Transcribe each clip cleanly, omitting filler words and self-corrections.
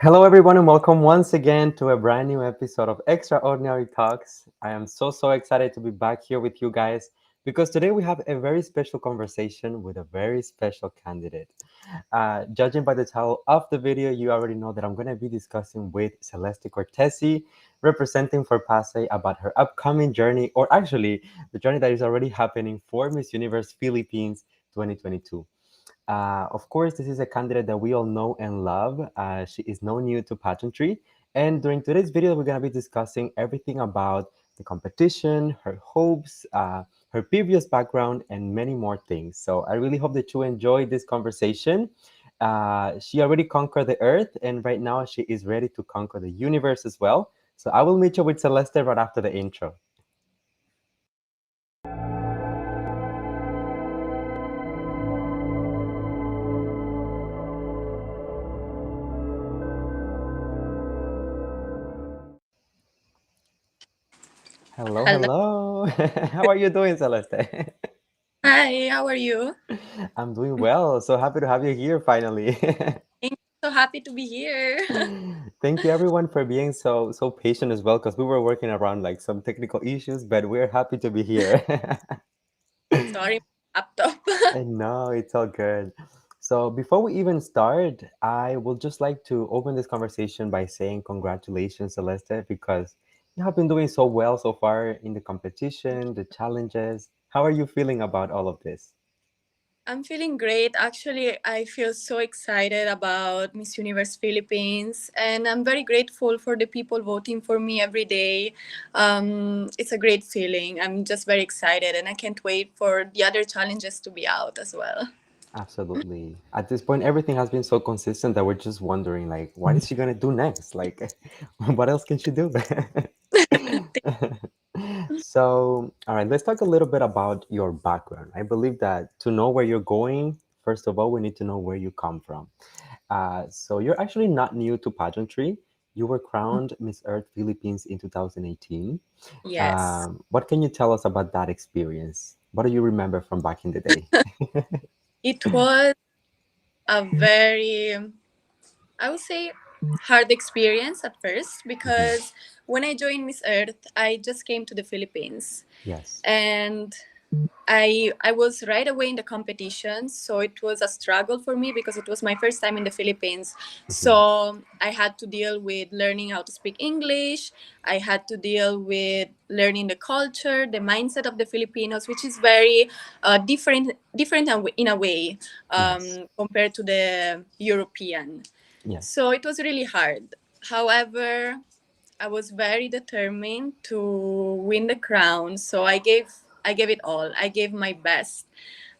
Hello, everyone, and welcome once again to a brand new episode of Extraordinary Talks. I am so excited to be back here with you guys because today we have a very special conversation with a very special candidate. Judging by the title of the video, you already know that I'm going to be discussing with Celeste Cortesi, representing for Pasay, about her upcoming journey, or actually the journey that is already happening for Miss Universe Philippines 2022. Of course, this is a candidate that we all know and love. She is no new to pageantry. And during today's video, we're going to be discussing everything about the competition, her hopes, her previous background, and many more things. So I really hope that you enjoy this conversation. She already conquered the earth, and right now she is ready to conquer the universe as well. So I will meet you with Celeste right after the intro. Hello, Hello. hello. How are you doing, Celeste? Hi, how are you? I'm doing well. So happy to have you here finally. I'm so happy to be here. Thank you everyone for being so patient as well because we were working around like some technical issues, but we're happy to be here. Sorry, laptop. And no, it's all good. So before we even start, I would just like to open this conversation by saying congratulations, Celeste, because you have been doing so well so far in the competition, the challenges. How are you feeling about all of this? I'm feeling great. Actually, I feel so excited about Miss Universe Philippines, and I'm very grateful for the people voting for me every day. It's a great feeling. I'm just very excited, and I can't wait for the other challenges to be out as well. Absolutely. At this point, everything has been so consistent that we're just wondering, like, what is she gonna do next? Like, what else can she do? So, all right, let's talk a little bit about your background. I believe that to know where you're going, first of all, we need to know where you come from. So you're actually not new to pageantry. You were crowned Miss Earth Philippines in 2018. Yes. What can you tell us about that experience? What do you remember from back in the day? It was a very, I would say, hard experience at first Mhm. because when I joined Miss Earth, I just came to the Philippines, Yes. and I was right away in the competition, so it was a struggle for me because it was my first time in the Philippines. Mhm. So I had to deal with learning how to speak English. I had to deal with learning the culture, the mindset of the Filipinos, which is very different in a way, Yes. compared to the European. Yes. So it was really hard. However, I was very determined to win the crown, so I gave it all. I gave my best.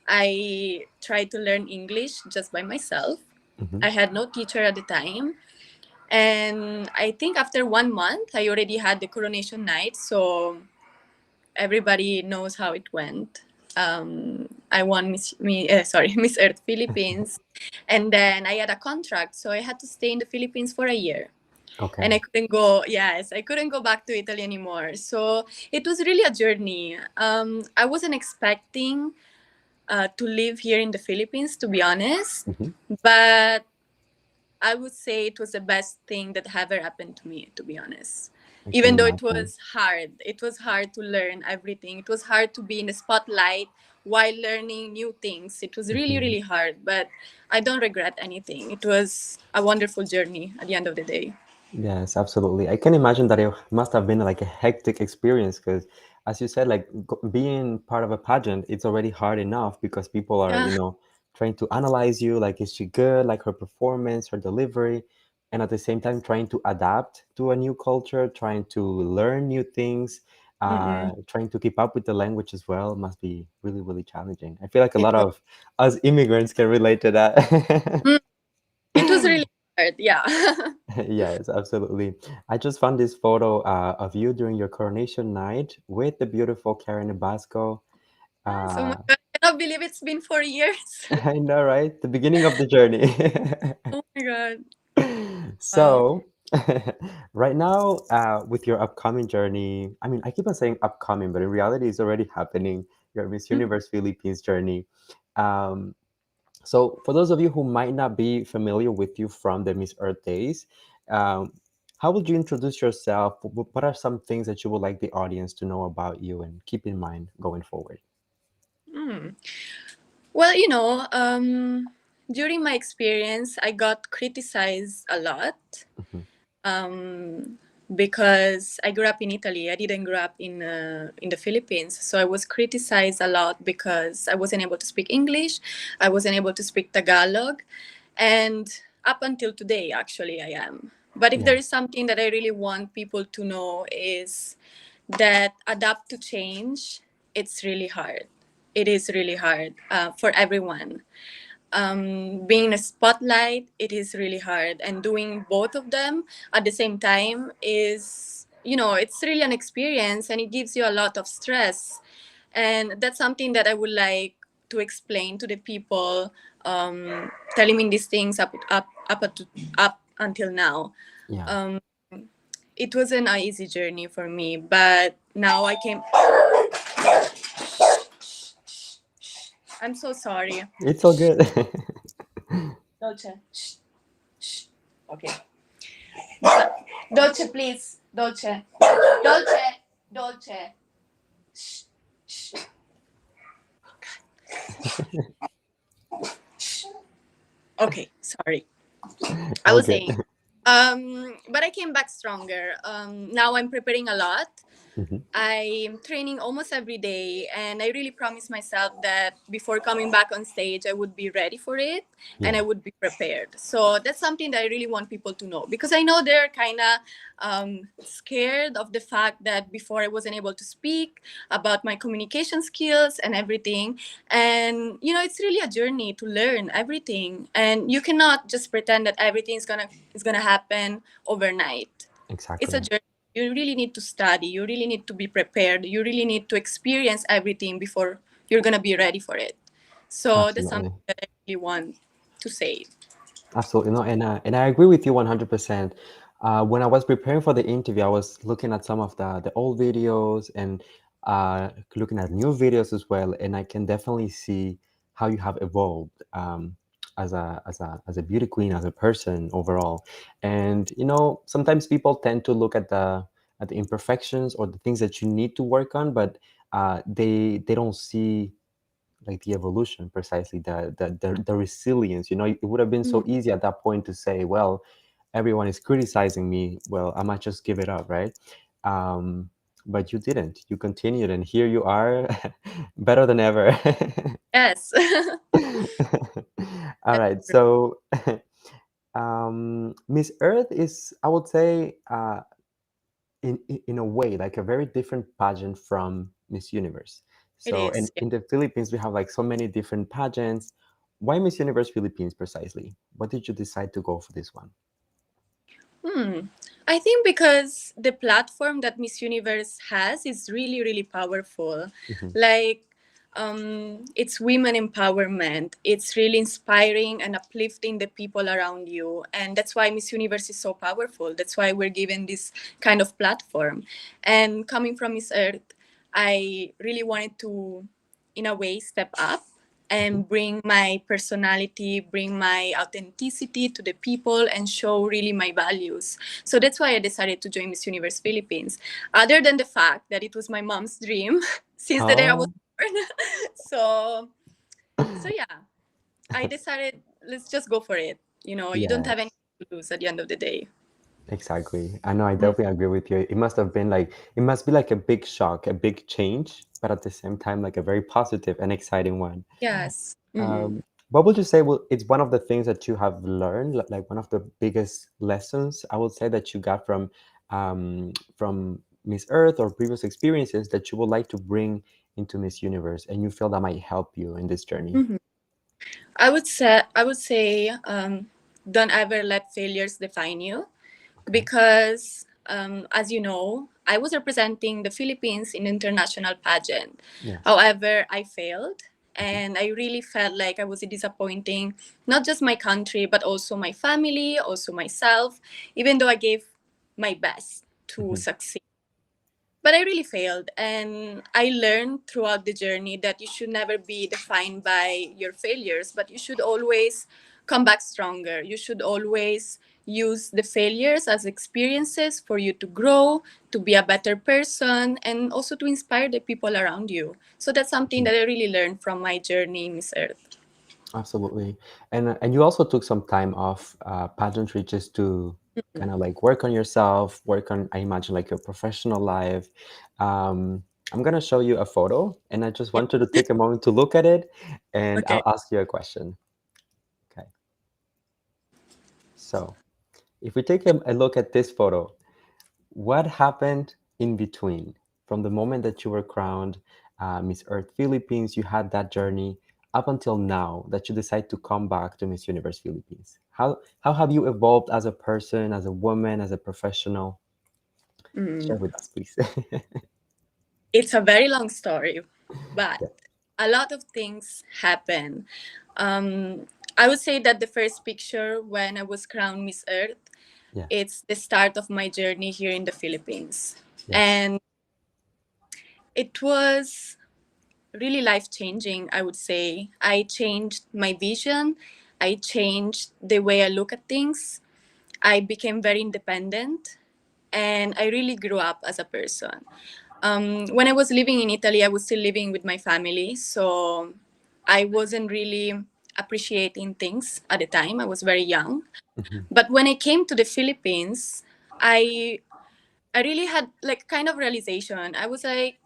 I tried to learn English just by myself. Mhm. I had no teacher at the time, and I think after 1 month I already had the coronation night, so everybody knows how it went. I won Miss Earth Philippines, and then I had a contract, so I had to stay in the Philippines for a year, and Okay. I couldn't go. Yes, I couldn't go back to Italy anymore. So it was really a journey. I wasn't expecting to live here in the Philippines, to be honest, Mhm. but I would say it was the best thing that ever happened to me, to be honest. I can Even though imagine. it was hard to learn everything. It was hard to be in the spotlight while learning new things. It was really, Mhm. really hard, but I don't regret anything. It was a wonderful journey at the end of the day. Yes, absolutely. I can imagine that it must have been like a hectic experience because, as you said, like being part of a pageant, it's already hard enough because people are, Yeah. trying to analyze you, like, is she good, like her performance, her delivery, and at the same time trying to adapt to a new culture, trying to learn new things, Mm-mm. trying to keep up with the language as well must be really challenging. I feel like a It lot was. of us immigrants can relate to that. Mm, it was really hard. Yeah. Yes, absolutely. I just found this photo of you during your coronation night with the beautiful Karen Nabasco. Yes. Oh my Uh, god! I cannot believe it's been 4 years. I know, right? The beginning of the journey. Oh my god! Wow. So, right now, with your upcoming journey, I mean, I keep on saying upcoming, but in reality, it's already happening. Your Miss Mm. Universe Philippines journey. Um, So, for those of you who might not be familiar with you from the Miss Earth days, Um, how would you introduce yourself? What are some things that you would like the audience to know about you and keep in mind going forward? Mm. Well, during my experience, I got criticized a lot, Mhm. um, because I grew up in Italy. I didn't grow up in the Philippines, so I was criticized a lot because I wasn't able to speak English. I wasn't able to speak Tagalog, and up until today, actually, I am. But if there Yeah, is something that I really want people to know is that adapt to change. It's really hard. It is really hard for everyone. Being in a spotlight, it is really hard, and doing both of them at the same time is, it's really an experience, and it gives you a lot of stress. And that's something that I would like to explain to the people, telling me these things up until now. yeah. um, it wasn't an easy journey for me, but now I came. I'm so sorry. It's all good. Dolce. Shh, shh. Okay. Dolce, please. Dolce. Dolce. Dolce. Shh, shh. Okay, sorry. I All was good. saying. But I came back stronger. Now I'm preparing a lot. Mhm. I'm training almost every day, and I really promised myself that before coming back on stage, I would be ready for it and I Yeah, would be prepared. So that's something that I really want people to know, because I know they're kind of scared of the fact that before I wasn't able to speak about my communication skills and everything. And it's really a journey to learn everything, and you cannot just pretend that everything is gonna happen overnight. It's a exactly. journey. You really need to study. You really need to be prepared. You really need to experience everything before you're gonna be ready for it. So that's something Absolutely. that I really want to say. Absolutely. No, and I agree with you 100%. When I was preparing for the interview, I was looking at some of the old videos and looking at new videos as well, and I can definitely see how you have evolved as a beauty queen, as a person overall. And sometimes people tend to look at the imperfections or the things that you need to work on, but they don't see like the evolution precisely, the resilience. It would have been so Mhm. easy at that point to say, well, everyone is criticizing me, well, I might just give it up, right? But you didn't. You continued, and here you are, better than ever. Yes. All That's right, true. so Miss Earth is, I would say, in a way, like a very different pageant from Miss Universe. It So, and is. Yeah. in the Philippines, we have like so many different pageants. Why Miss Universe Philippines precisely? What did you decide to go for this one? Hmm. I think because the platform that Miss Universe has is really, really powerful. Hmm. Like, it's women empowerment. It's really inspiring and uplifting the people around you. And that's why Miss Universe is so powerful. That's why we're given this kind of platform. And coming from Miss Earth, I really wanted to, in a way, step up Hmm. and bring my personality, bring my authenticity to the people, and show really my values. So that's why I decided to join Miss Universe Philippines. Other than the fact that it was my mom's dream since the day I was Oh, born. so so yeah, I decided, let's just go for it. You don't have anything yes. to lose at the end of the day. Exactly. I know, I Mm. definitely agree with you. It must have been like, it must be like a big shock, a big change, but at the same time, like a very positive and exciting one. Yes. Mm-hmm. Um, what would you say? Well, it's one of the things that you have learned, like one of the biggest lessons I would say that you got from Miss Earth or previous experiences that you would like to bring into Miss Universe, and you feel that might help you in this journey. Mm-hmm. I would say, don't ever let failures define you, Okay. because, as you know, I was representing the Philippines in international pageant. Yes. However, I failed, Mhm. and I really felt like I was disappointing not just my country but also my family, also myself, even though I gave my best to Mhm. succeed. But I really failed, and I learned throughout the journey that you should never be defined by your failures, but you should always come back stronger. You should always use the failures as experiences for you to grow, to be a better person, and also to inspire the people around you. So that's something Mhm. that I really learned from my journey in Miss Earth. Absolutely. And you also took some time off pageantry just to kind of like work on yourself, work on, I imagine, like your professional life. Um, I'm gonna show you a photo, and I just Yeah. want you to take a moment to look at it, and Okay. I'll ask you a question. Okay. So if we take a look at this photo, what happened in between from the moment that you were crowned Miss Earth Philippines, you had that journey up until now that you decide to come back to Miss Universe Philippines? How have you evolved as a person, as a woman, as a professional? Share Mm. with us, please. It's a very long story, but Yeah, a lot of things happen. I would say that the first picture when I was crowned Miss Earth, yeah, it's the start of my journey here in the Philippines. yes. And it was really life changing, I would say. I changed my vision, I changed the way I look at things, I became very independent, and I really grew up as a person. When I was living in Italy, I was still living with my family, so I wasn't really appreciating things at the time. I was very young. Mhm, But when I came to the Philippines, I I really had like kind of realization. I was like,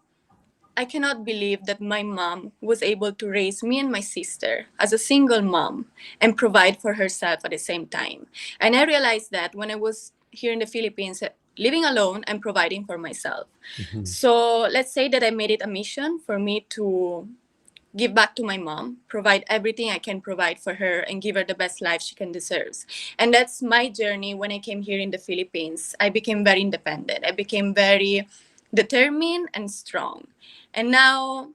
I cannot believe that my mom was able to raise me and my sister as a single mom and provide for herself at the same time. And I realized that when I was here in the Philippines, living alone and providing for myself. mhm, So let's say that I made it a mission for me to give back to my mom, provide everything I can provide for her, and give her the best life she can deserves. And that's my journey when I came here in the Philippines. I became very independent. I became very determined and strong. And now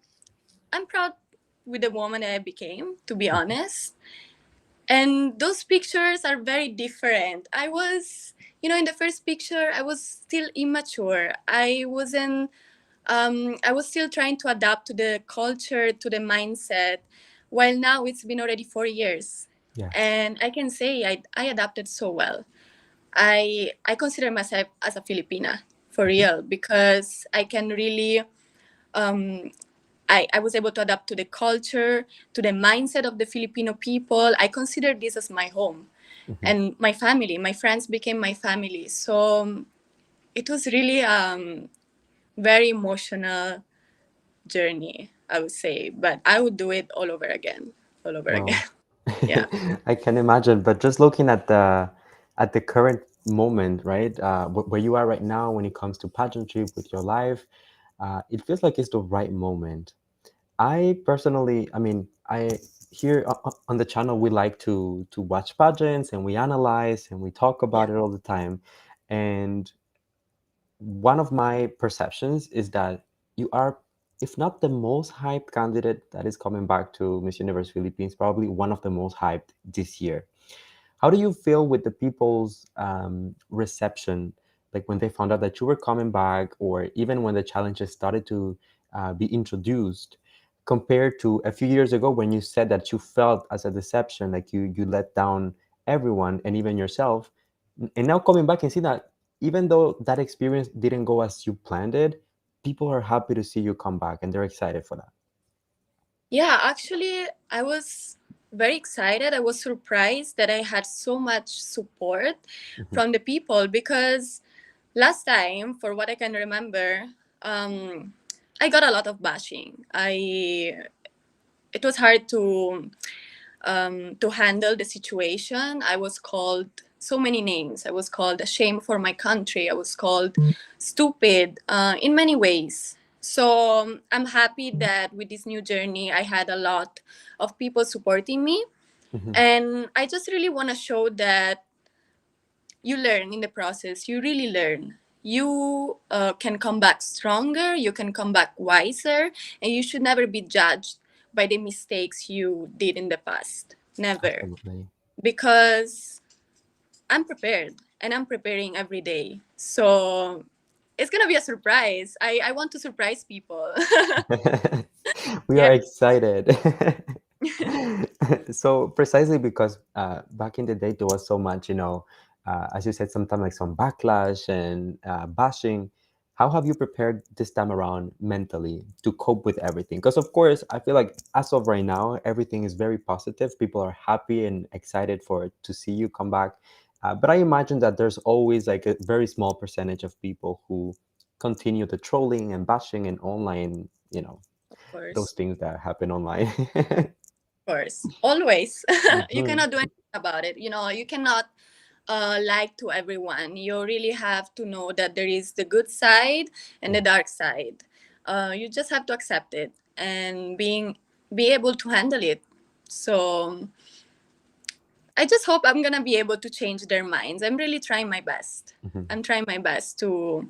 I'm proud with the woman that I became, to be mhm. honest. And those pictures are very different. I was, in the first picture, I was still immature. I was still trying to adapt to the culture, to the mindset, while now it's been already 4 years. Yeah. And I can say I adapted so well. I consider myself as a Filipina for Mhm, real because I can really I was able to adapt to the culture, to the mindset of the Filipino people. I consider this as my home. mhm. And my family, my friends became my family. So it was really very emotional journey, I would say. But I would do it all over again. All over again. Wow. Yeah. I can imagine, but just looking at the current moment, right, where you are right now when it comes to pageantry with your life, it feels like it's the right moment. I personally, I mean, I here on the channel we like to watch pageants and we analyze and we talk Yeah. about it all the time, and one of my perceptions is that you are, if not the most hyped candidate that is coming back to Miss Universe Philippines, probably one of the most hyped this year. How do you feel with the people's reception, like when they found out that you were coming back, or even when the challenges started to be introduced, compared to a few years ago when you said that you felt as a deception, like you let down everyone and even yourself, and now coming back and see that even though that experience didn't go as you planned it, people are happy to see you come back and they're excited for that. Yeah, actually, I was very excited. I was surprised that I had so much support Mhm, from the people because last time, for what I can remember, I got a lot of bashing. It was hard to handle the situation. I was called so many names. I was called a shame for my country. I was called stupid in many ways. So I'm happy that with this new journey, I had a lot of people supporting me. mhm. And I just really want to show that you learn in the process. You really learn. You can come back stronger, you can come back wiser, and you should never be judged by the mistakes you did in the past. Never. Absolutely. Because I'm prepared and I'm preparing every day. So it's going to be a surprise. I want to surprise people. We Yeah. are excited. So precisely because back in the day there was so much, as you said, sometimes like some backlash and bashing. How have you prepared this time around mentally to cope with everything? Because of course, I feel like as of right now, everything is very positive. People are happy and excited for to see you come back. But I imagine that there's always like a very small percentage of people who continue the trolling and bashing and online, Of those course. things that happen online. Of course. Always. You Mhm. cannot do anything about it. You cannot like to everyone. You really have to know that there is the good side and the Yeah. dark side. You just have to accept it and be able to handle it. So I just hope I'm gonna be able to change their minds. I'm really trying my best. Mhm. I'm trying my best to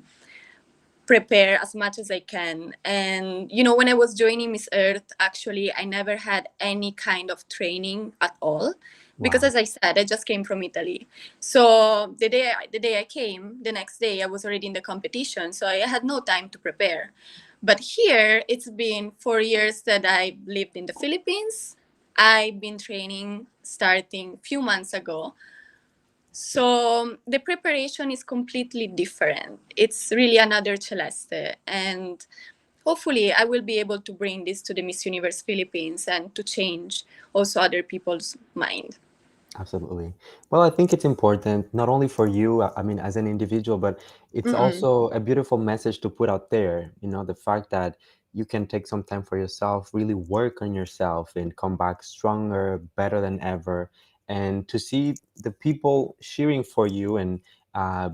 prepare as much as I can. And when I was joining Miss Earth, actually, I never had any kind of training at all, because, Wow. as I said, I just came from Italy. So the day I came, the next day I was already in the competition, so I had no time to prepare. But here, it's been 4 years that I lived in the Philippines. I've been training starting few months ago, so the preparation is completely different. It's really another Celeste. And hopefully, I will be able to bring this to the Miss Universe Philippines and to change also other people's mind. Absolutely. Well, I think it's important not only for you, I mean, as an individual, but it's Mm-mm. also a beautiful message to put out there. The fact that you can take some time for yourself, really work on yourself, and come back stronger, better than ever. And to see the people cheering for you and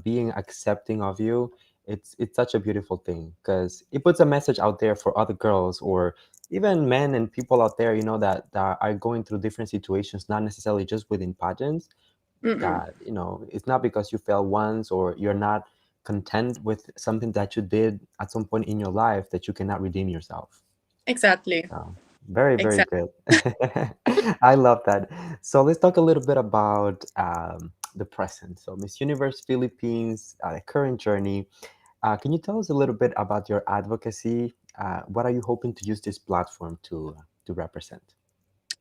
being accepting of you, it's such a beautiful thing because it puts a message out there for other girls or even men and people out there, that are going through different situations, not necessarily just within pageants, Mm-mm. that, it's not because you failed once or you're not content with something that you did at some point in your life that you cannot redeem yourself. Exactly. So, very, very Exactly. good. I love that. So let's talk a little bit about the present. So Miss Universe Philippines, the current journey. Can you tell us a little bit about your advocacy? What are you hoping to use this platform to represent?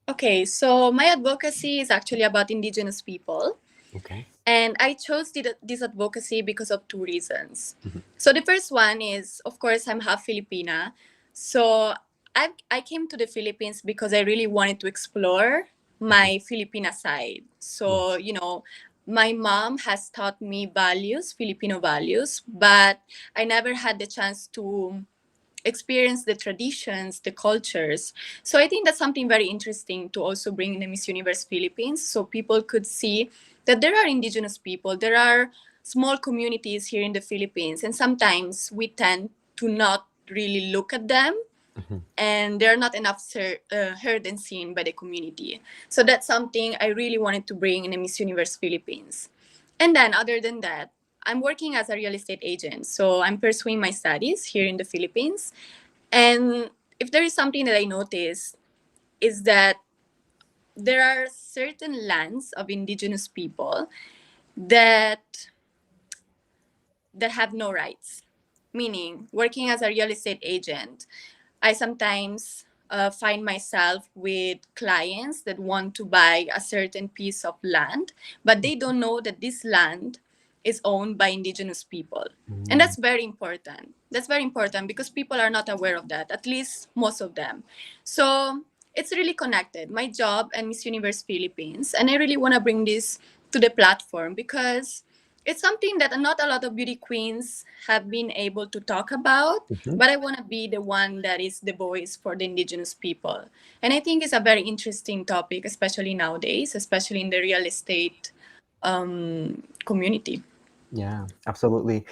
Okay, so my advocacy is actually about Indigenous people. Okay. And I chose this advocacy because of two reasons. Mhm. So the first one is, of course, I'm half Filipina. So I came to the Philippines because I really wanted to explore Mhm. my Filipina side. So, Yes. my mom has taught me values, Filipino values, but I never had the chance to experience the traditions, the cultures. So I think that's something very interesting to also bring in the Miss Universe Philippines, so people could see that there are indigenous people, there are small communities here in the Philippines, and sometimes we tend to not really look at them, Mhm. and they're not enough heard and seen by the community. So that's something I really wanted to bring in the Miss Universe Philippines. And then, other than that, I'm working as a real estate agent. So I'm pursuing my studies here in the Philippines. And if there is something that I notice, is that there are certain lands of indigenous people that have no rights. Meaning, working as a real estate agent, I sometimes find myself with clients that want to buy a certain piece of land, but they don't know that this land is owned by indigenous people. And Mm. that's very important. That's very important because people are not aware of that, at least most of them. So it's really connected, my job and Miss Universe Philippines. And I really want to bring this to the platform because it's something that not a lot of beauty queens have been able to talk about, Mhm. but I want to be the one that is the voice for the indigenous people. And I think it's a very interesting topic, especially nowadays, especially in the real estate community. Yeah, absolutely.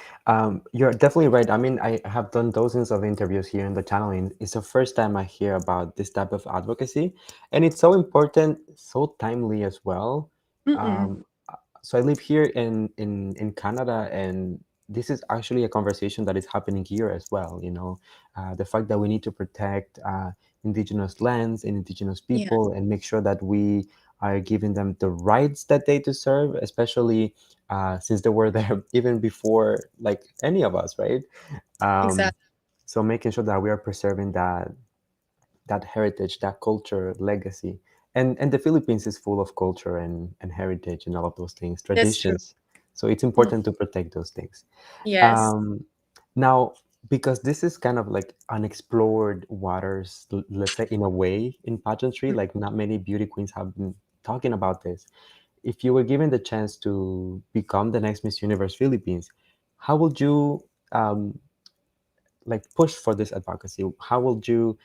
You're definitely right. I mean, I have done dozens of interviews here in the channel, and it's the first time I hear about this type of advocacy, and it's so important, so timely as well. Mm-mm. Um, so I live here in Canada, and this is actually a conversation that is happening here as well. The fact that we need to protect indigenous lands and indigenous Yeah, people, and make sure that we are giving them the rights that they deserve, especially since they were there even before like any of us, right? Um, exactly. so making sure that we are preserving that that heritage, that culture, legacy. And the Philippines is full of culture and heritage and all of those things, That's true. traditions. So it's Mm. important to protect those things. Yes. Um, Now, because this is kind of like unexplored waters, let's say in a way in pageantry, like not many beauty queens have been talking about this. If you were given the chance to become the next Miss Universe Philippines, how would you um, like push for this advocacy? How would you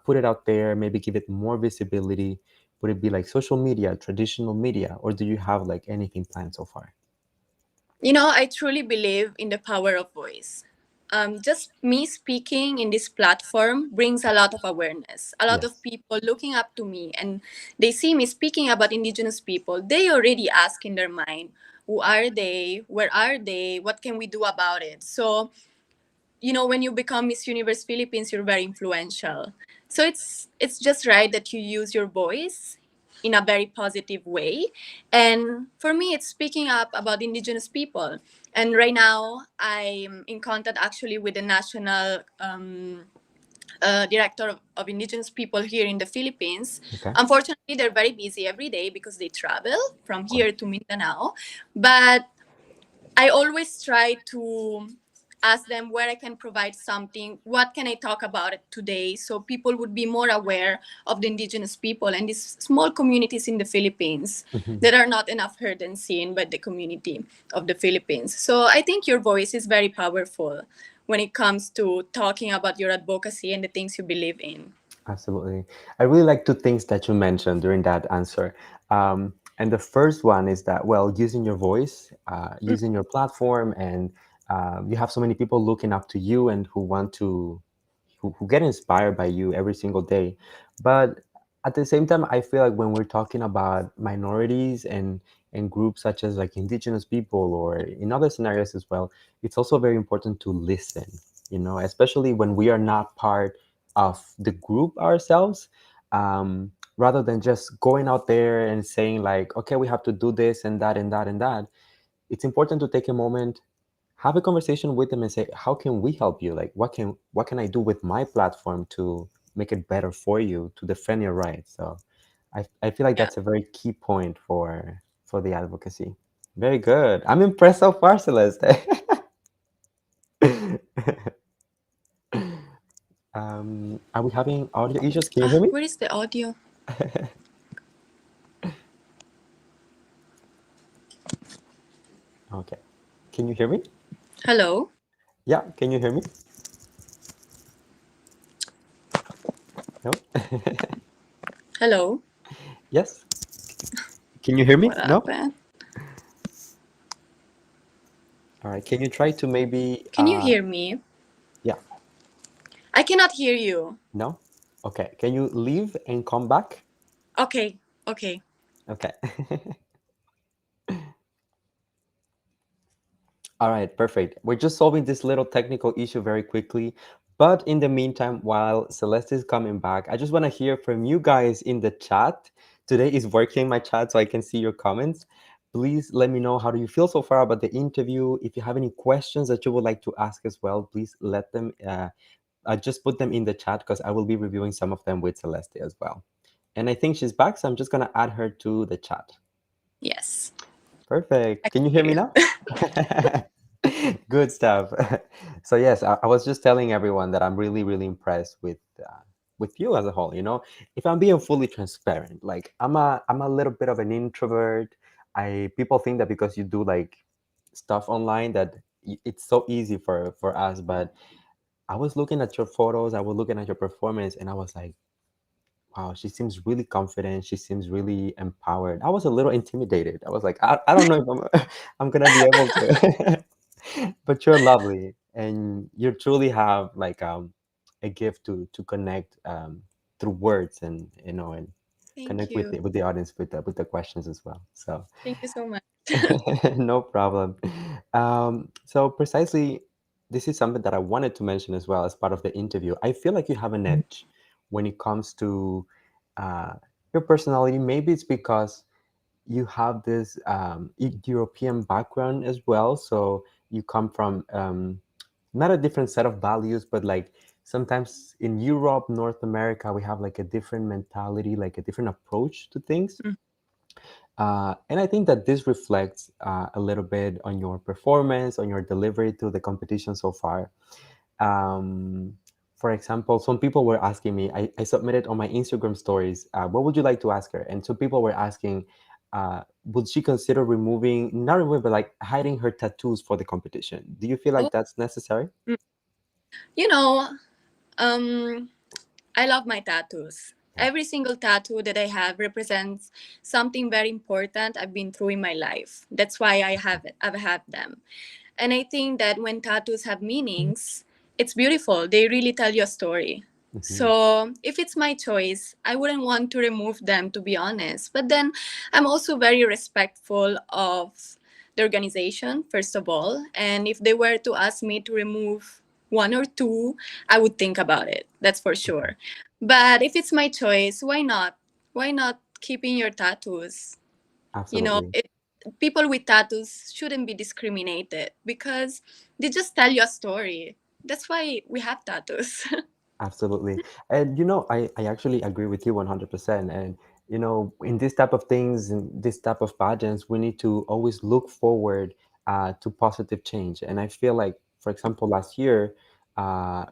put it out there? Maybe give it more visibility? Would it be like social media, traditional media, or do you have like anything planned so far? You know, I truly believe in the power of voice. Just me speaking in this platform brings a lot of awareness. A lot of Yes. people looking up to me and they see me speaking about indigenous people. They already ask in their mind, who are they? Where are they? What can we do about it? So you know, when you become Miss Universe Philippines, you're very influential. So it's just right that you use your voice in a very positive way. And for me, it's speaking up about indigenous people. And right now, I'm in contact actually with the national director of indigenous people here in the Philippines. Okay. Unfortunately, they're very busy every day because they travel from Of here course. to Mindanao. But I always try to ask them where I can provide something. What can I talk about it today so people would be more aware of the indigenous people and these small communities in the Philippines Mhm. that are not enough heard and seen by the community of the Philippines. So I think your voice is very powerful when it comes to talking about your advocacy and the things you believe in. Absolutely. I really like two things that you mentioned during that answer. And the first one is that, well, using your voice, using your platform, and you have so many people looking up to you and who want to, who get inspired by you every single day. But at the same time, I feel like when we're talking about minorities and groups such as like indigenous people or in other scenarios as well, it's also very important to listen, especially when we are not part of the group ourselves, rather than just going out there and saying like, okay, we have to do this and that and that and that. It's important to take a moment, have a conversation with them and say, how can we help you? Like, what can I do with my platform to make it better for you, to defend your rights? So I feel like Yeah. that's a very key point for the advocacy. Very good. I'm impressed so far, Celeste. Are we having audio issues? Can you hear me? Where is the audio? Okay. Can you hear me? Hello? Yeah, can you hear me? No? Hello? Yes? Can you hear me? What No? happened? All right. Can you try to maybe Can you hear me? yeah, I cannot hear you. no? Okay. Can you leave and come back? Okay, okay. Okay. All right, perfect. We're just solving this little technical issue very quickly. But in the meantime, while Celeste is coming back, I just want to hear from you guys in the chat. Today is working my chat so I can see your comments. Please let me know how do you feel so far about the interview. If you have any questions that you would like to ask as well, please let them just put them in the chat because I will be reviewing some of them with Celeste as well. And I think she's back, so I'm just gonna add her to the chat. Yes, I Perfect. Can you hear can me hear now? you. Good stuff. So yes, I was just telling everyone that I'm really, really impressed with you as a whole. If I'm being fully transparent, like I'm a little bit of an introvert. I People think that because you do like stuff online that it's so easy for us, but I was looking at your photos, I was looking at your performance, and I was like, wow, she seems really confident. She seems really empowered. I was a little intimidated. I was like, I don't know if I'm gonna be able to. But you're lovely, and you truly have like a gift to connect through words and Thank connect with you. the audience with the questions as well. So Thank you so much. no problem. So precisely, this is something that I wanted to mention as well as part of the interview. I feel like you have an edge when it comes to uh, your personality. Maybe it's because you have this European background as well. So you come from not a different set of values, but like sometimes in Europe, North America, we have like a different mentality, like a different approach to things. Mm. And I think that this reflects a little bit on your performance, on your delivery to the competition so far. Um, for example, some people were asking me, I submitted on my Instagram stories, what would you like to ask her? And some people were asking, would she consider removing, not removing, but like hiding her tattoos for the competition? Do you feel Oh, like that's necessary? mm. You know, um, I love my tattoos. Yeah. Every single tattoo that I have represents something very important I've been through in my life. That's why I have it. I've had them. And I think that when tattoos have meanings, it's beautiful. They really tell you a story. Hmm. So if it's my choice, I wouldn't want to remove them, to be honest. But then I'm also very respectful of the organization, first of all. And if they were to ask me to remove one or two, I would think about it. That's for sure. But if it's my choice, why not? Why not keeping your tattoos? You know, Absolutely. people with tattoos shouldn't be discriminated because they just tell you a story. That's why we have tattoos. Absolutely. And I actually agree with you 100%. And in this type of things, in this type of pageants, we need to always look forward to positive change. And I feel like, for example, last year,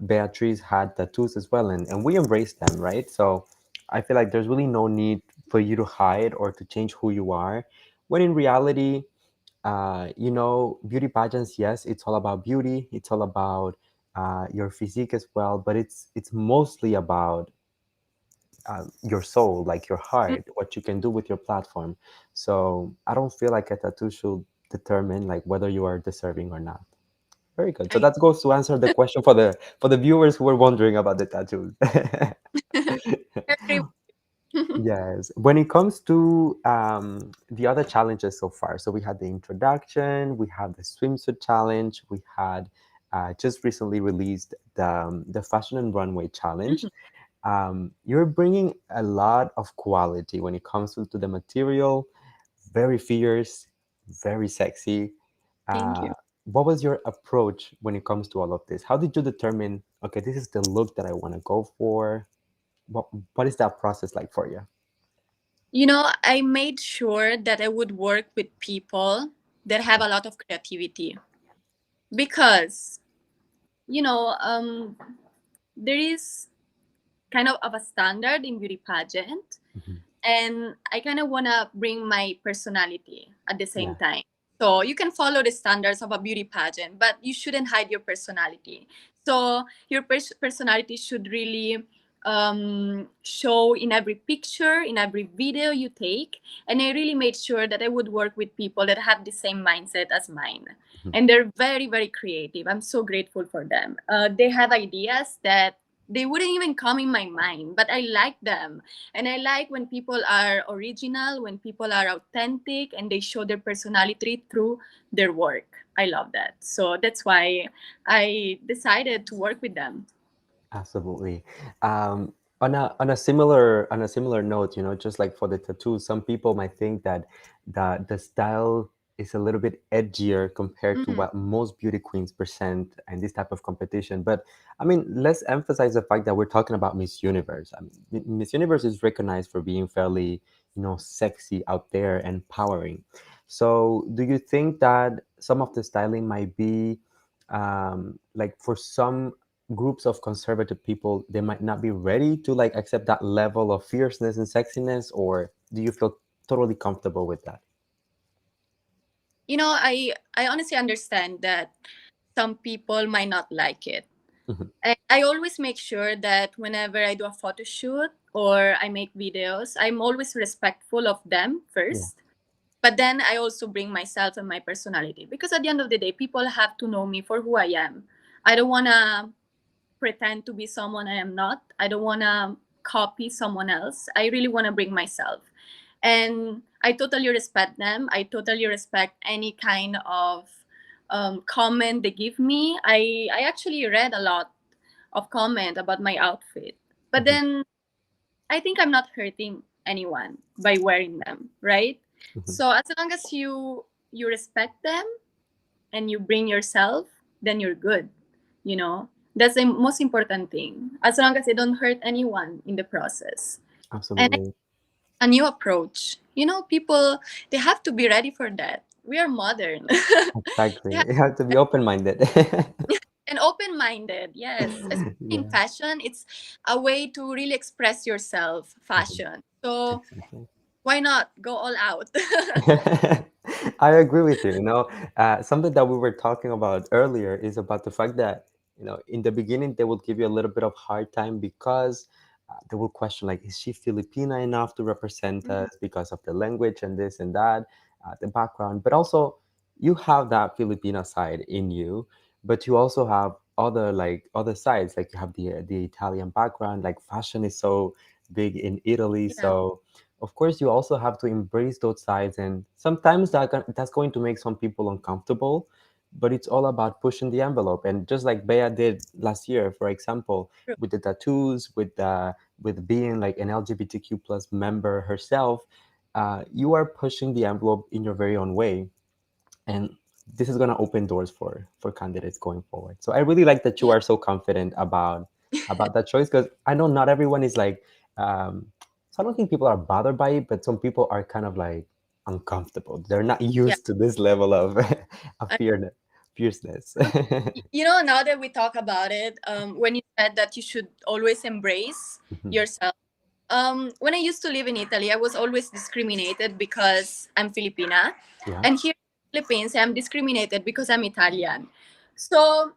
Beatrice had tattoos as well, and we embraced them, right? So I feel like there's really no need for you to hide or to change who you are, when in reality, beauty pageants, yes, it's all about beauty. It's all about your physique as well, but it's mostly about your soul, like your heart, what you can do with your platform. So I don't feel like a tattoo should determine like whether you are deserving or not. Very good. So I that goes to answer the question for the viewers who were wondering about the tattoos. agree. Yes. When it comes to the other challenges so far, so we had the introduction, we had the swimsuit challenge, we had just recently released the fashion and runway challenge. Mhm. You're bringing a lot of quality when it comes to the material, very fierce, very sexy. Thank Uh, you. what was your approach when it comes to all of this? How did you determine, okay, this is the look that I want to go for? What, what is that process like for you? I made sure that I would work with people that have a lot of creativity because, you know, um, there is kind of a standard in beauty pageant, Mhm. and I kind of want to bring my personality at the same Yeah. time. So you can follow the standards of a beauty pageant, but you shouldn't hide your personality. So your personality should really show in every picture, in every video you take. And I really made sure that I would work with people that have the same mindset as mine. Mhm. And they're very, very creative. I'm so grateful for them. They have ideas that they wouldn't even come in my mind, but I like them. And I like when people are original, when people are authentic, and they show their personality through their work. I love that. So that's why I decided to work with them. Absolutely. On a similar note, just like for the tattoos, some people might think that the style is a little bit edgier compared to Mm, what most beauty queens present in this type of competition. But I mean, let's emphasize the fact that we're talking about Miss Universe. I mean, Miss Universe is recognized for being fairly, sexy out there and empowering. So, do you think that some of the styling might be like for some groups of conservative people, they might not be ready to like accept that level of fierceness and sexiness, or do you feel totally comfortable with that? I honestly understand that some people might not like it. Mhm. I always make sure that whenever I do a photo shoot or I make videos, I'm always respectful of them Yeah. first. But then I also bring myself and my personality because at the end of the day, people have to know me for who I am. I don't want to pretend to be someone I am not. I don't want to copy someone else. I really want to bring myself. And I totally respect them. I totally respect any kind of comment they give me. I actually read a lot of comment about my outfit. But Mhm. then I think I'm not hurting anyone by wearing them, right? Mhm. So as long as you respect them and you bring yourself, then you're good. You know, That's the most important thing. As long as they don't hurt anyone in the process. And Absolutely. a new approach. People, they have to be ready for that. We are modern. Exactly. They have You have to be open-minded. and open-minded, yes. Especially in Yeah. fashion, it's a way to really express yourself, Mhm. fashion. So Exactly. why not go all out? I agree with you. Something that we were talking about earlier is about the fact that, in the beginning, they will give you a little bit of hard time because they will question, like, is she Filipina enough to represent Mhm. us because of the language and this and that, the background. But also, you have that Filipina side in you, but you also have other sides. Like you have the Italian background. Like fashion is so big in Italy, Yeah, so of course you also have to embrace those sides, and sometimes that's going to make some people uncomfortable, but it's all about pushing the envelope. And just like Bea did last year, for example, true. with the tattoos, with being like an LGBTQ plus member herself, you are pushing the envelope in your very own way, and this is going to open doors for candidates going forward. So I really like that you Yeah, are so confident about that choice, because I know not everyone is like, so I don't think people are bothered by it, but some people are kind of like uncomfortable. They're not yeah. used to this level of of I, fierceness. now that we talk about it, when you said that you should always embrace Mhm. yourself, when I used to live in Italy, I was always discriminated because I'm Filipina, Yeah. and here in the Philippines, I'm discriminated because I'm Italian. So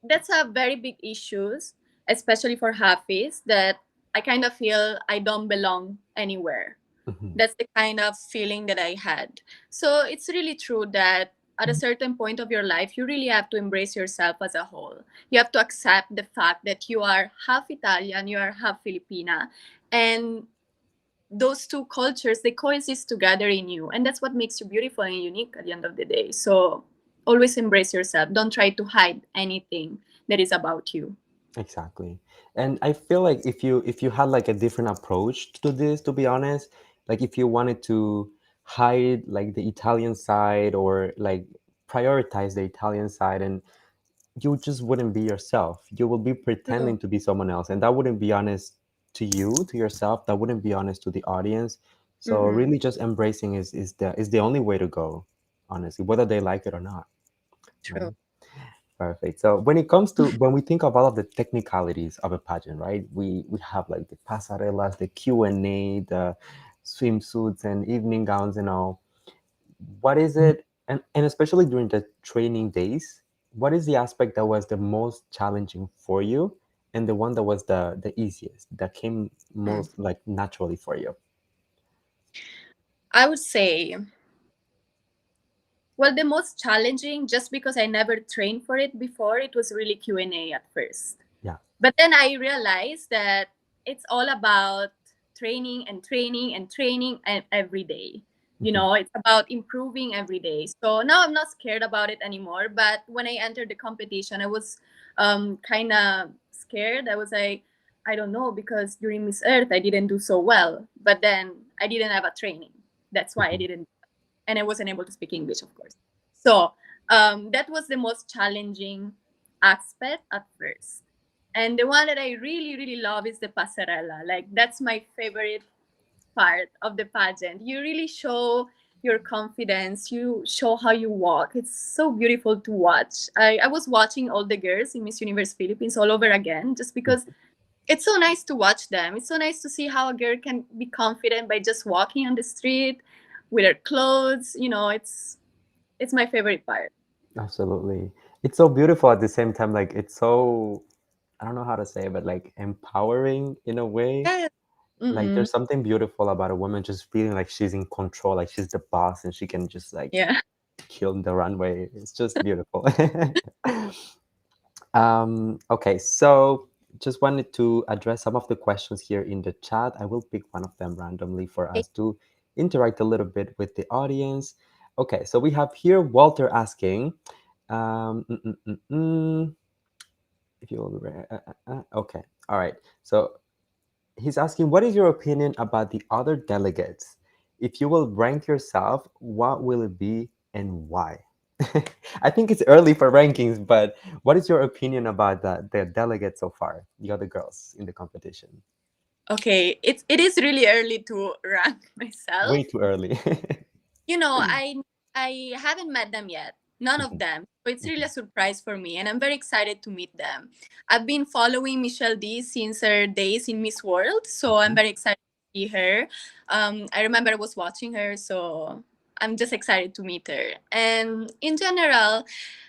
that's a very big issues, especially for Hafiz, that I kind of feel I don't belong anywhere. Mhm. That's the kind of feeling that I had. So it's really true that at a certain point of your life, you really have to embrace yourself as a whole. You have to accept the fact that you are half Italian, you are half Filipina, and those two cultures, they coexist together in you, and that's what makes you beautiful and unique at the end of the day. So always embrace yourself. Don't try to hide anything that is about you. Exactly. And I feel like if you had like a different approach to this, to be honest, like if you wanted to hide like the Italian side, or like prioritize the Italian side, and you just wouldn't be yourself. You will be True. pretending to be someone else, and that wouldn't be honest to you, to yourself. That wouldn't be honest to the audience. So Mm-hmm. really just embracing is the only way to go, honestly, whether they like it or not, True. right? Perfect. So when we think of all of the technicalities of a pageant, right? We have like the pasarellas, the Q&A, the swimsuits and evening gowns and all. What is it, and especially during the training days, what is the aspect that was the most challenging for you, and the one that was the easiest, that came Mm. most like naturally for you? I would say, well, the most challenging, just because I never trained for it before, it was really Q&A at first. Yeah. But then I realized that it's all about training and training and training and every day. Mhm. It's about improving every day. So now I'm not scared about it anymore. But when I entered the competition, I was kind of scared. I was like, I don't know, because during Miss Earth, I didn't do so well. But then I didn't have a training. That's why I Mhm. didn't, and I wasn't able to speak English, of course. So that was the most challenging aspect at first. And the one that I really, really love is the passerella. Like, that's my favorite part of the pageant. You really show your confidence, you show how you walk. It's so beautiful to watch. I was watching all the girls in Miss Universe Philippines all over again, just because Mhm. it's so nice to watch them. It's so nice to see how a girl can be confident by just walking on the street with her clothes. It's my favorite part. Absolutely. It's so beautiful at the same time. Like it's so, I don't know how to say, but like empowering in a way. Yes. Like Mm-mm. there's something beautiful about a woman just feeling like she's in control, like she's the boss and she can just like Yeah. kill the runway. It's just beautiful. Okay, so just wanted to address some of the questions here in the chat. I will pick one of them randomly for us to interact a little bit with the audience. Okay, so we have here Walter asking, um, mm, mm, mm, mm, if you will, okay, all right. So he's asking, what is your opinion about the other delegates? If you will rank yourself, what will it be and why? I think it's early for rankings, but what is your opinion about the delegates so far, the other girls in the competition? Okay, it is really early to rank Way myself. too early. You know, I haven't met them yet. None of Mhm, them. So it's really mhm, a surprise for me, and I'm very excited to meet them. I've been following Michelle D since her days in Miss World, so I'm mhm. very excited to see her. I remember I was watching her, so I'm just excited to meet her. And in general,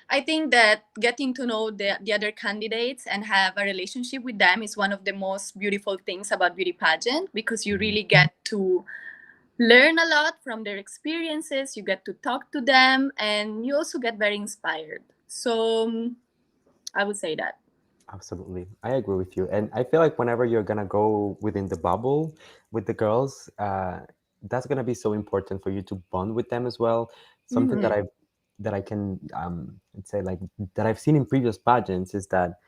I think that getting to know the other candidates and have a relationship with them is one of the most beautiful things about beauty pageant, because you Mhm. really get to learn a lot from their experiences, you get to talk to them, and you also get very inspired. So I would say that. Absolutely. I agree with you. And I feel like whenever you're gonna go within the bubble with the girls, that's gonna be so important for you to bond with them as well. Something Mhm. that I can let's say like that I've seen in previous pageants is that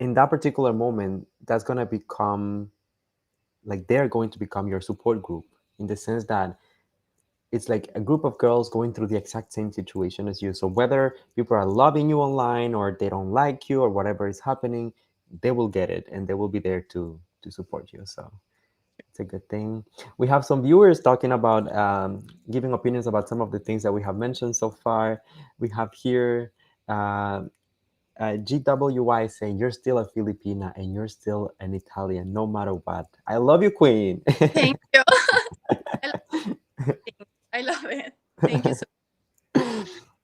in that particular moment, that's gonna become like they're going to become your support group in the sense that it's like a group of girls going through the exact same situation as you. So whether people are loving you online or they don't like you or whatever is happening, they will get it and they will be there to support you. So it's a good thing. We have some viewers talking about giving opinions about some of the things that we have mentioned so far. We have here uh, GWY saying you're still a Filipina and you're still an Italian no matter what. I love you, Queen. Thank you. I love it. I love it. Thank you so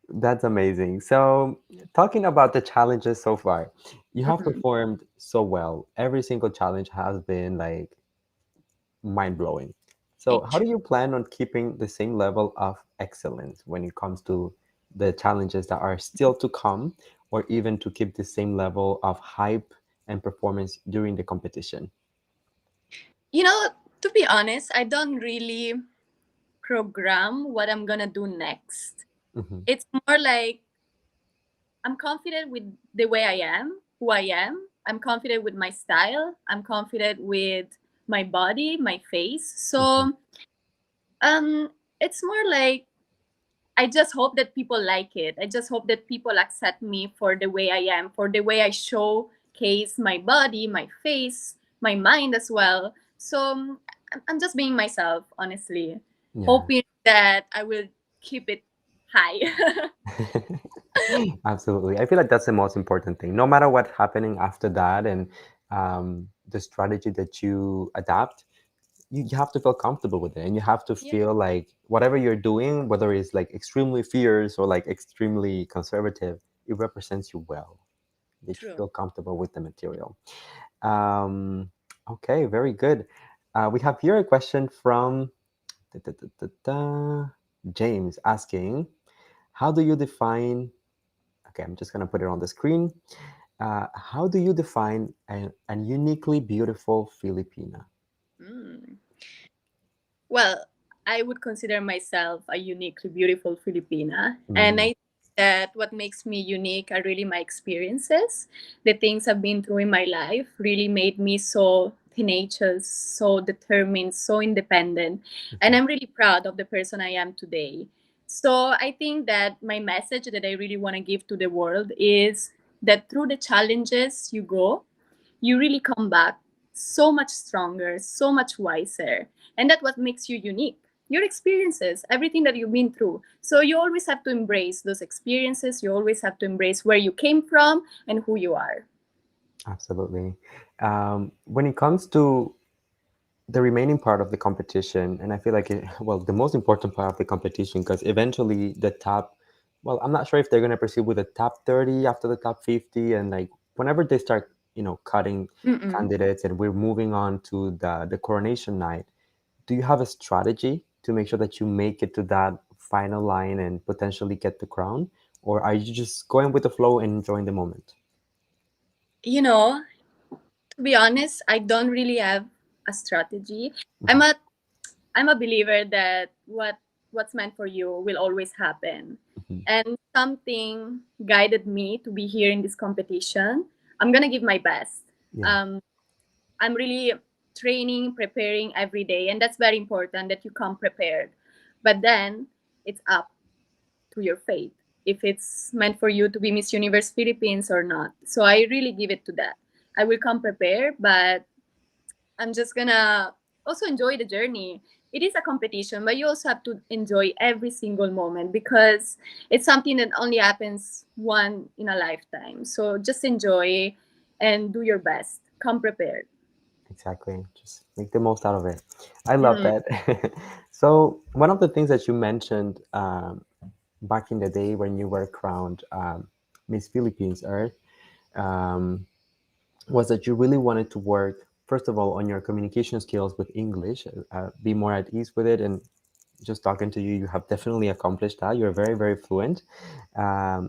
That's amazing. So, talking about the challenges so far, you much. have Mhm. performed so well. Every single challenge has been like mind blowing. So, Thank how you. do you plan on keeping the same level of excellence when it comes to the challenges that are still to come, or even to keep the same level of hype and performance during the competition? You know, to be honest, I don't really program what I'm gonna do next. Hmm. It's more like I'm confident with the way I am, who I am. I'm confident with my style. I'm confident with my body, my face. Hmm. So it's more like I just hope that people like it. I just hope that people accept me for the way I am, for the way I showcase my body, my face, my mind as well. So I'm just being myself, honestly, Yeah. hoping that I will keep it high. Absolutely. I feel like that's the most important thing. No matter what's happening after that and the strategy that you adapt, you have to feel comfortable with it. And you have to Yeah, feel like whatever you're doing, whether it's like extremely fierce or like extremely conservative, it represents you well. That you true. feel comfortable with the material. Um, okay, very good. We have here a question from da, da, da, da, da, James asking, how do you define Okay, I'm just gonna put it on the screen. How do you define an uniquely beautiful Filipina? Mm. Well, I would consider myself a uniquely beautiful Filipina. And Mm, I think that what makes me unique are really my experiences. The things I've been through in my life really made me so tenacious, so determined, so independent. And mhm, I'm really proud of the person I am today. So I think that my message that I really want to give to the world is that through the challenges you go, you really come back so much stronger, so much wiser. And that's what makes you unique. Your experiences, everything that you've been through. So you always have to embrace those experiences. You always have to embrace where you came from and who you are. absolutely. When it comes to the remaining part of the competition, and I feel like well, the most important part of the competition, because eventually the top, well, I'm not sure if they're gonna proceed with the top 30 after the top 50, and like whenever they start, cutting Mm-mm. candidates, and we're moving on to the coronation night. Do you have a strategy to make sure that you make it to that final line and potentially get the crown? Or are you just going with the flow and enjoying the moment? You know, to be honest, I don't really have a strategy. I'm Mhm, a I'm a believer that what's meant for you will always happen. mhm. And something guided me to be here in this competition. I'm gonna give my best. Yeah, Um, I'm really training, preparing every day, and that's very important that you come prepared. But then it's up to your faith. if it's meant for you to be Miss Universe Philippines or not. So I really give it to that. I will come prepared, but I'm just gonna also enjoy the journey. It is a competition, but you also have to enjoy every single moment because it's something that only happens one in a lifetime. So just enjoy and do your best. Come prepared. Exactly. Just make the most out of it. I love Mm, that. So, one of the things that you mentioned back in the day when you were crowned Miss Philippines Earth um, was that you really wanted to work, first of all, on your communication skills with English, be more at ease with it. And just talking to you, you have definitely accomplished that. You're very, very fluent.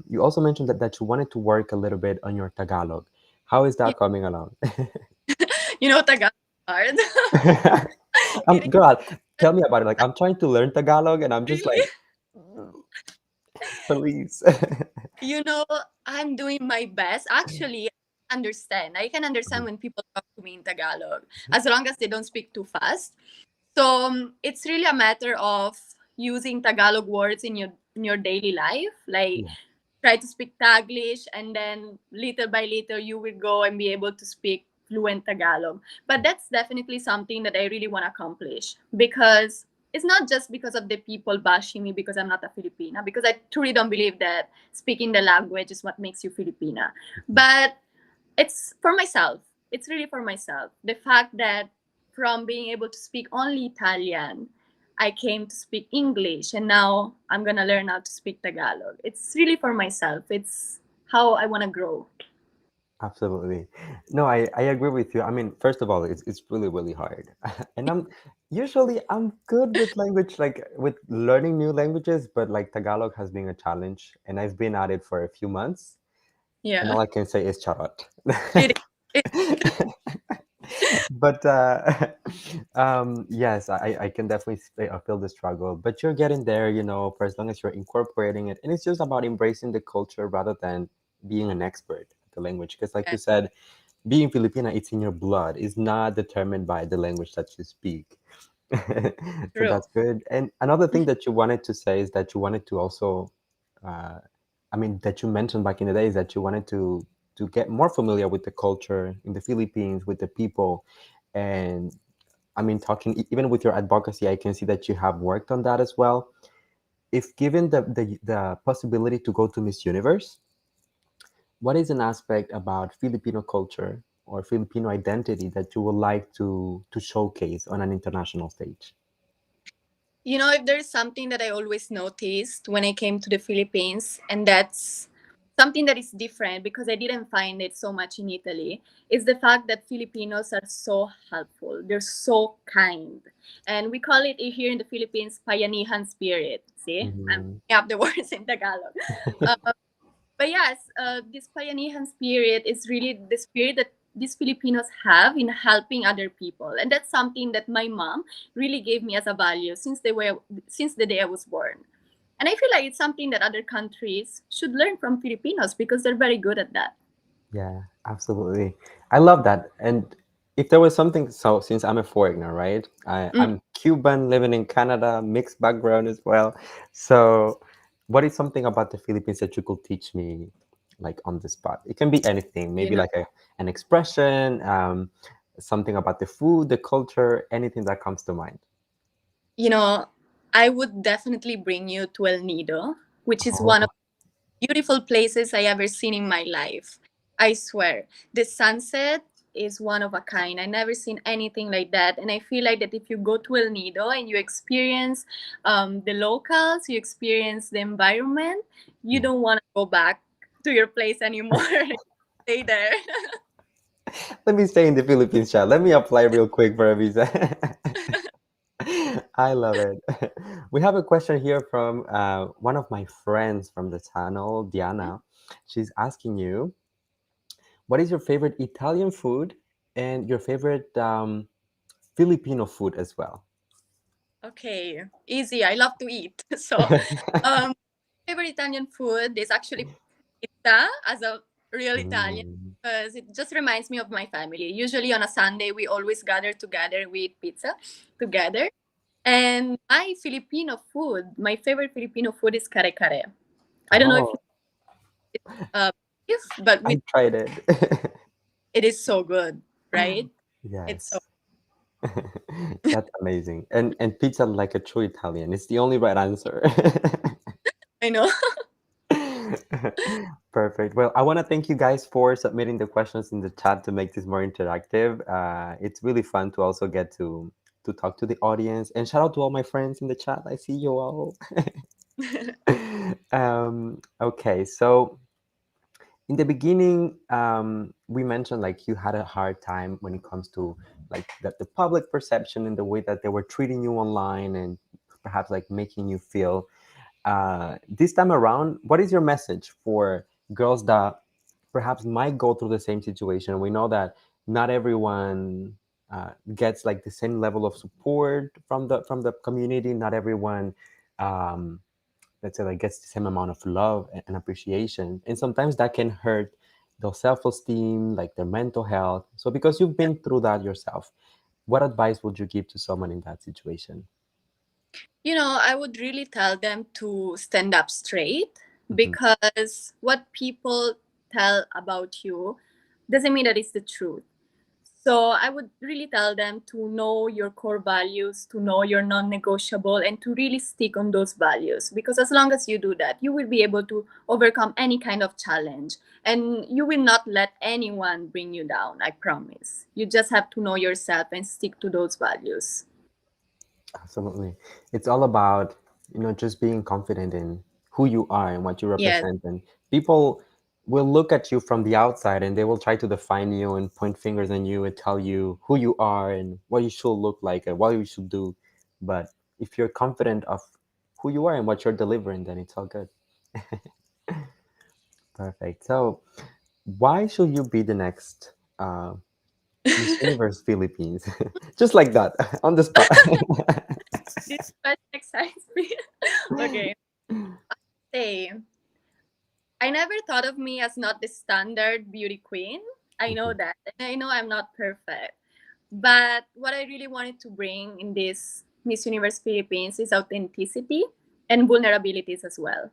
You also mentioned that you wanted to work a little bit on your Tagalog. How is yeah. that coming along? Tagalog is hard. It is Girl, tell me about it. Like, I'm trying to learn Tagalog, and I'm just really. like, please. You know, I'm doing my best. Actually, I understand. I can understand Mhm. when people talk to me in Tagalog, as long as they don't speak too fast. So it's really a matter of using Tagalog words in your daily life. Like Yeah, try to speak Taglish, and then little by little you will go and be able to speak fluent Tagalog. But that's definitely something that I really want to accomplish because it's not just because of the people bashing me because I'm not a Filipina, because I truly don't believe that speaking the language is what makes you Filipina. But it's for myself. It's really for myself. The fact that from being able to speak only Italian, I came to speak English, and now I'm gonna learn how to speak Tagalog. It's really for myself. It's how I wanna grow. absolutely. No, I agree with you. I mean, first of all, it's really, really hard. And I'm good with language, like with learning new languages, but like Tagalog has been a challenge, and I've been at it for a few months, and Yeah, all I can say is charot. it is. But yes, I can definitely feel the struggle. But you're getting there, for as long as you're incorporating it, and it's just about embracing the culture rather than being an expert at the language. Because, like Yeah, you said, being Filipina, it's in your blood. It's not determined by the language that you speak. So true. that's good. And another thing that you wanted to say is that you wanted to also, uh, I mean, that you mentioned back in the day is that you wanted to get more familiar with the culture in the Philippines, with the people, and I mean, talking even with your advocacy, I can see that you have worked on that as well. If given the possibility to go to Miss Universe, what is an aspect about Filipino culture or Filipino identity that you would like to showcase on an international stage? If there's something that I always noticed when I came to the Philippines, and that's something that is different because I didn't find it so much in Italy, is the fact that Filipinos are so helpful. They're so kind. And we call it here in the Philippines, Payanihan spirit. See, I'm Mhm. picking up the words in Tagalog. Uh, but yes, this Payanihan spirit is really the spirit that these Filipinos have in helping other people, and that's something that my mom really gave me as a value since the day I was born. And I feel like it's something that other countries should learn from Filipinos because they're very good at that. Yeah, absolutely. I love that. And if there was something, so since I'm a foreigner, right? Mm, I'm Cuban living in Canada, mixed background as well. So, what is something about the Philippines that you could teach me, like on the spot? It can be anything, you maybe know, like an expression, something about the food, the culture, anything that comes to mind. you know, I would definitely bring you to El Nido, which is one Oh, of beautiful places I ever seen in my life. I swear. The sunset is one of a kind. I never seen anything like that. And I feel like that if you go to El Nido and you experience the locals, you experience the environment, you yeah. don't want to go back to your place anymore. Stay there. Let me stay in the Philippines, child. Let me apply real quick for a visa. I love it. We have a question here from one of my friends from the channel, Diana. She's asking you, what is your favorite Italian food and your favorite Filipino food as well? Okay, easy. I love to eat. So, um, favorite Italian food is actually pizza as a real Italian Mm, because it just reminds me of my family. Usually on a Sunday, we always gather together, we eat pizza together. And my Filipino food, my favorite Filipino food is kare kare. I don't know if Oh, it's beef, but I with tried it. it is so good, right? It's so Yes. That's amazing. And pizza like a true Italian. It's the only right answer. I know. Perfect. Well, I want to thank you guys for submitting the questions in the chat to make this more interactive. It's really fun to also get to talk to the audience. And shout out to all my friends in the chat. I see you all. Okay, so in the beginning, we mentioned like you had a hard time when it comes to like the public perception and the way that they were treating you online and perhaps like making you feel. This time around, what is your message for girls that perhaps might go through the same situation? We know that not everyone gets like the same level of support from the community. Not everyone, um, let's say, like gets the same amount of love and appreciation, and sometimes that can hurt their self-esteem, like their mental health. So, because you've been through that yourself, what advice would you give to someone in that situation? I would really tell them to stand up straight, Hmm. because what people tell about you doesn't mean that it's the truth. So I would really tell them to know your core values, to know your non negotiable, and to really stick on those values. Because as long as you do that, you will be able to overcome any kind of challenge. And you will not let anyone bring you down, I promise. You just have to know yourself and stick to those values. Absolutely. It's all about, just being confident in who you are and what you Yes, represent. And people will look at you from the outside and they will try to define you and point fingers on you and tell you who you are and what you should look like and what you should do. But if you're confident of who you are and what you're delivering, then it's all good. Perfect. So, why should you be the next Miss Universe Philippines? Just like that, on the spot. this question excites me. Okay. Say, I never thought of me as not the standard beauty queen. I know Mhm, that. And I know I'm not perfect. But what I really wanted to bring in this Miss Universe Philippines is authenticity and vulnerabilities as well.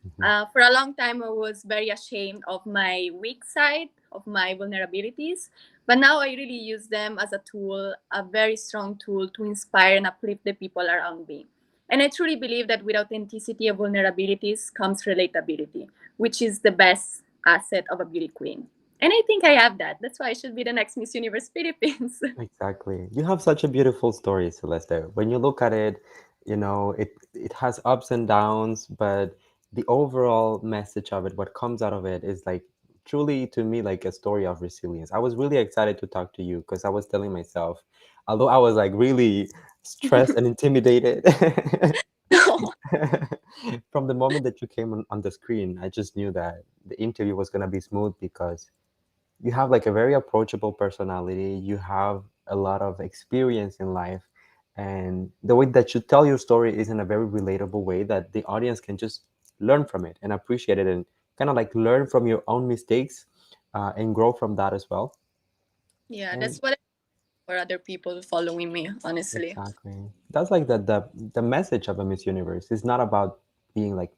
mhm. For a long time, I was very ashamed of my weak side, of my vulnerabilities. But now I really use them as a tool, a very strong tool to inspire and uplift the people around me. And I truly believe that with authenticity and vulnerabilities comes relatability, which is the best asset of a beauty queen. And I think I have that. That's why I should be the next Miss Universe Philippines. Exactly. You have such a beautiful story, Celeste. When you look at it, it has ups and downs, but the overall message of it, what comes out of it is like truly to me like a story of resilience. I was really excited to talk to you because I was telling myself, although I was like really stressed and intimidated from the moment that you came on the screen, I just knew that the interview was gonna be smooth because you have like a very approachable personality. You have a lot of experience in life, and the way that you tell your story is in a very relatable way that the audience can just learn from it and appreciate it and kind of like learn from your own mistakes, and grow from that as well. Yeah, And that's what I for other people following me, honestly. exactly, that's like the message of a Miss Universe. It's not about being like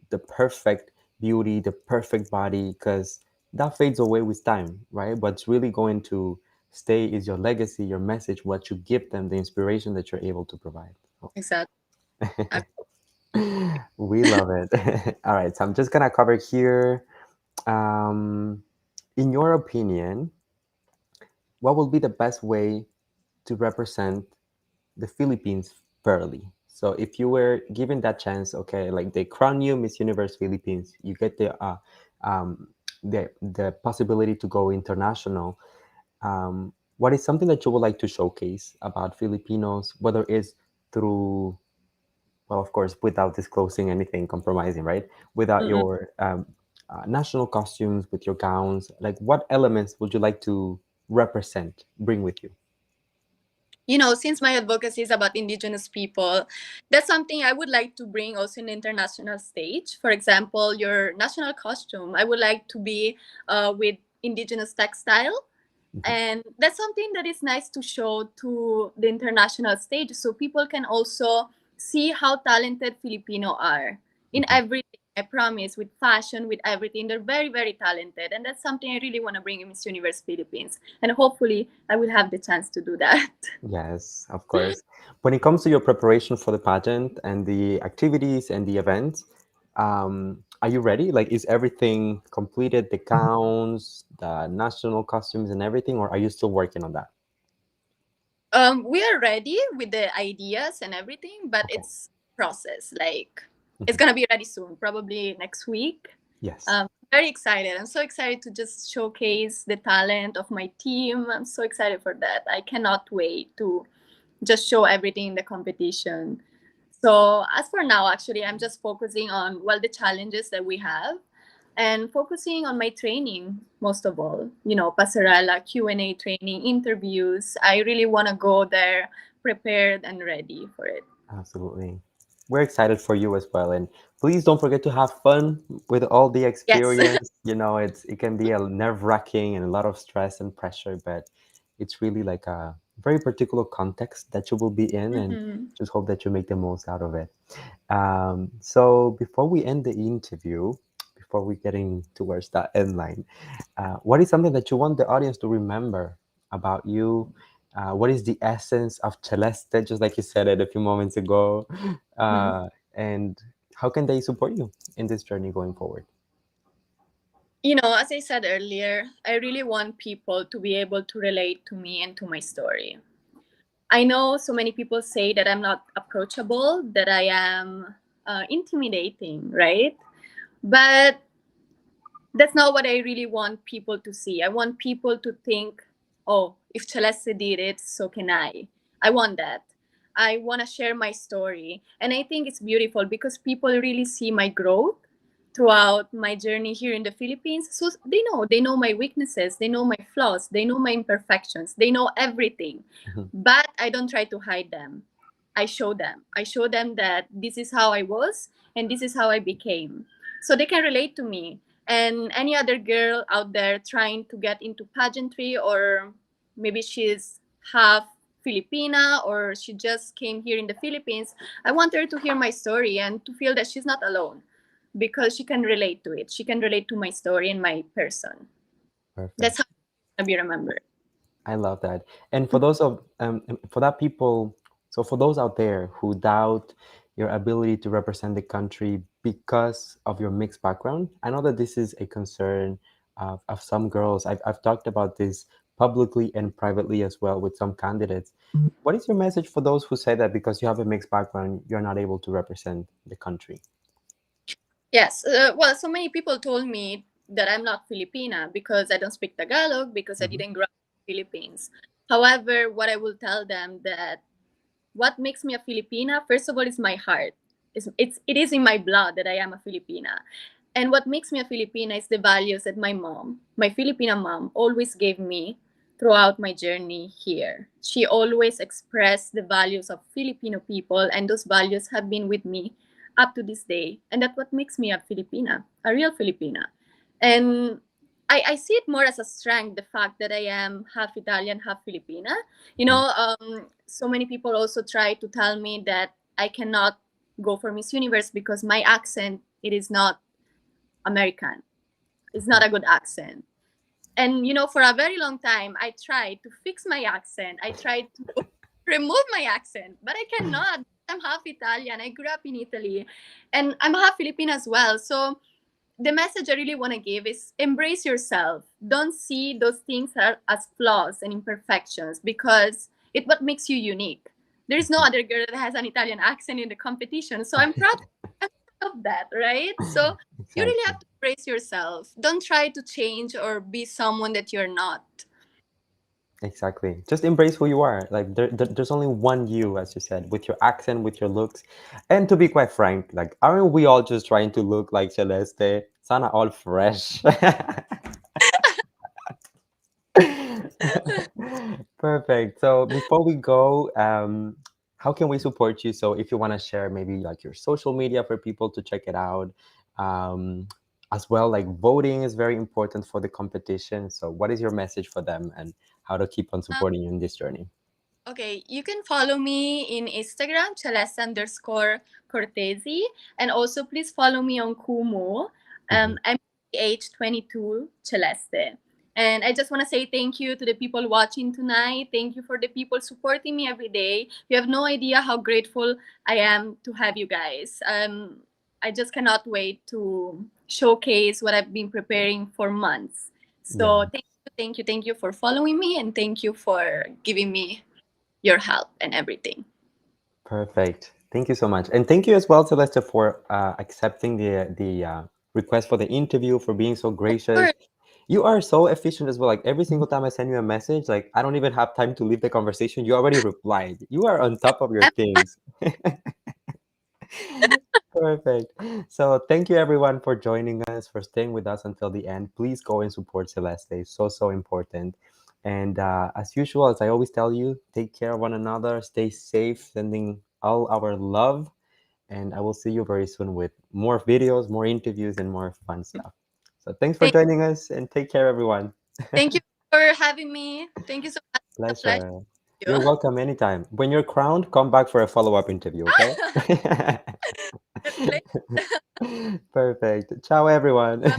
the perfect beauty, the perfect body, because that fades away with time, right? What's really going to stay is your legacy, your message, what you give them, the inspiration that you're able to provide. So, Exactly. I- we love it. All right, so I'm just gonna cover here. Um, in your opinion, what will be the best way to represent the Philippines fairly? So if you were given that chance, okay, like they crown you Miss Universe Philippines, you get um, the possibility to go international. What is something that you would like to showcase about Filipinos, whether it's through, well, of course, without disclosing anything compromising, right? Without Mm-mm. your national costumes, with your gowns, like what elements would you like to represent, bring with you? Since my advocacy is about indigenous people, that's something I would like to bring also in the international stage. For example, your national costume, I would like to be with indigenous textile. Mhm, And that's something that is nice to show to the international stage so people can also see how talented Filipino are in mhm. everything. I promise, with fashion, with everything. They're very, very talented. And that's something I really want to bring in Miss Universe Philippines. And hopefully, I will have the chance to do that. Yes, of course. When it comes to your preparation for the pageant and the activities and the events, are you ready? Like, is everything completed? The gowns, the national costumes, and everything, or are you still working on that? We are ready with the ideas and everything, but Okay. it's process. Like, it's Mhm. going to be ready soon, probably next week. Yes. Very excited. I'm so excited to just showcase the talent of my team. I'm so excited for that. I cannot wait to just show everything in the competition. So as for now, actually, I'm just focusing on well the challenges that we have, and focusing on my training most of all. You know, passerella, Q&A training, interviews. I really want to go there prepared and ready for it. Absolutely. We're excited for you as well. And please don't forget to have fun with all the Yes. experience. You know, it can be a nerve-wracking and a lot of stress and pressure, but it's really like a very particular context that you will be in, and Mhm. just hope that you make the most out of it. So before we end the interview, before we getting towards that end line, what is something that you want the audience to remember about you? What is the essence of Celeste, just like you said it a few moments ago? Mhm. And how can they support you in this journey going forward? You know, as I said earlier, I really want people to be able to relate to me and to my story. I know so many people say that I'm not approachable, that I am intimidating, right? But that's not what I really want people to see. I want people to think, oh, if Celeste did it, so can I. I want that. I want to share my story. And I think it's beautiful because people really see my growth throughout my journey here in the Philippines. So they know my weaknesses, they know my flaws, they know my imperfections, they know everything. Mhm. But I don't try to hide them. I show them. I show them that this is how I was and this is how I became. So they can relate to me, and any other girl out there trying to get into pageantry, or maybe she's half Filipina or she just came here in the Philippines, I want her to hear my story and to feel that she's not alone because she can relate to it. She can relate to my story and my person. Perfect. That's how I be remembered. I love that. And for those of for that people, so for those out there who doubt your ability to represent the country because of your mixed background, I know that this is a concern of some girls. I've talked about this publicly and privately as well with some candidates. What is your message for those who say that because you have a mixed background, you're not able to represent the country? Yes. Well, so many people told me that I'm not Filipina because I don't speak Tagalog, because I Hmm. didn't grow up in the Philippines. However, what I will tell them that what makes me a Filipina, first of all, is my heart. It is in my blood that I am a Filipina. And what makes me a Filipina is the values that my mom, my Filipina mom, always gave me throughout my journey here. She always expressed the values of Filipino people, and those values have been with me up to this day. And that's what makes me a Filipina, a real Filipina. And I see it more as a strength, the fact that I am half Italian, half Filipina. So many people also try to tell me that I cannot go for Miss Universe because my accent, it is not American. It's not a good accent. And for a very long time, I tried to fix my accent. I tried to remove my accent, but I cannot. I'm half Italian. I grew up in Italy, and I'm half Filipino as well. So the message I really want to give is embrace yourself. Don't see those things as flaws and imperfections, because it what makes you unique. There is no other girl that has an Italian accent in the competition. So I'm proud of that, right? So you really Exactly. have to embrace yourself. Don't try to change or be someone that you're not. Exactly. Just embrace who you are. Like there's only one you, as you said, with your accent, with your looks. And to be quite frank, like aren't we all just trying to look like Celeste? Sana all fresh. Perfect. So before we go, how can we support you? So if you want to share maybe like your social media for people to check it out, um, as well, like voting is very important for the competition. So what is your message for them and how to keep on Um, supporting you in this journey? Okay, you can follow me in Instagram, Celeste_Cortesi, and also please follow me on Kumu. Mhm. I'm age 22 Celeste. And I just want to say thank you to the people watching tonight. Thank you for the people supporting me every day. You have no idea how grateful I am to have you guys. I just cannot wait to showcase what I've been preparing for months. Yeah, So thank you for following me, and thank you for giving me your help and everything. perfect. Thank you so much, and thank you as well, Celeste, for accepting the request for the interview, for being so Of course. gracious. You are so efficient as well. Like every single time I send you a message, like I don't even have time to leave the conversation. You already replied. You are on top of your things. Perfect. So thank you everyone for joining us, for staying with us until the end. Please go and support Celeste. It's so, so important. And as usual, as I always tell you, take care of one another, stay safe, sending all our love. And I will see you very soon with more videos, more interviews, and more fun stuff. So thanks for Thank, joining us and take care, everyone. thank you for having me. Thank you so much. It's a pleasure. Pleasure. You're To welcome anytime. When you're crowned, come back for a follow-up interview, okay? you. Perfect. Ciao, everyone. Bye.